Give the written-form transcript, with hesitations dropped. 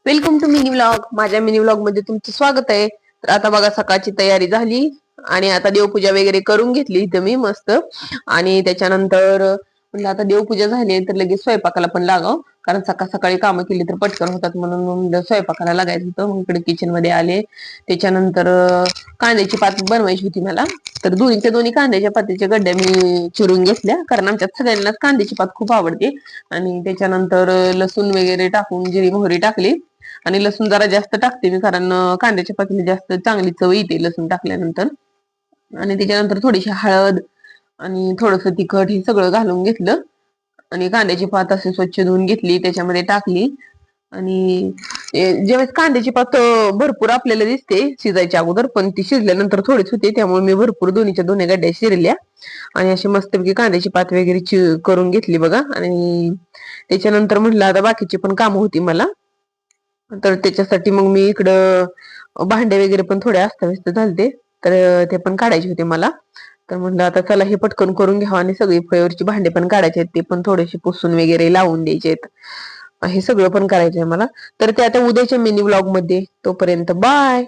Welcome to mini vlog. माझ्या mini vlog मध्ये तुमचं स्वागत आहे. तर आता बघा सकाळची तयारी झाली आणि आता देवपूजा वगैरे करून घेतली इथं मी मस्त. आणि त्याच्यानंतर म्हणलं आता देवपूजा झाली तर लगेच स्वयंपाकाला पण लागाव, कारण सकाळ सकाळी कामं केली तर पटकन होतात म्हणून म्हणलं स्वयंपाकाला लागायचं होतं. मग इकडे किचन मध्ये आले. त्याच्यानंतर कांद्याची पात बनवायची होती मला. तर दोन्ही कांद्याच्या पातीच्या गड्ड्या मी चिरून घेतल्या, कारण आमच्यात सगळ्यांनाच कांद्याची पात खूप आवडते. आणि त्याच्यानंतर लसूण वगैरे टाकून जिरी मोहरी टाकली. आणि लसूण जरा जास्त टाकते मी, कारण कांद्याच्या पातीला जास्त चांगली चव येते लसूण टाकल्यानंतर. आणि त्याच्यानंतर थोडीशी हळद आणि थोडस तिखट हे सगळं घालून घेतलं. आणि कांद्याची पात अशी स्वच्छ धुवून घेतली, त्याच्यामध्ये टाकली. आणि ज्यावेळेस कांद्याची पात भरपूर आपल्याला दिसते शिजायच्या अगोदर, पण ती शिजल्यानंतर थोडीच होते, त्यामुळे मी भरपूर दोन्हीच्या दोन्ही गड्ड्या शिरल्या. आणि अशी मस्तपैकी कांद्याची पात वगैरे करून घेतली बघा. आणि त्याच्यानंतर म्हटलं आता बाकीची पण कामं होती मला, तर त्याच्यासाठी मग मी इकडं भांडे वगैरे पण थोडे अस्ताव्यस्त झालते, तर ते पण काढायचे होते मला. तर म्हणलं आता चला हे पटकन करून घ्यावं. आणि सगळी फळीवरची भांडे पण काढायचे आहेत, ते पण थोडेसे पुसून वगैरे लावून द्यायचे आहेत. हे सगळं पण करायचंय मला. तर ते आता उद्याच्या मिनी व्लॉग मध्ये. तोपर्यंत बाय.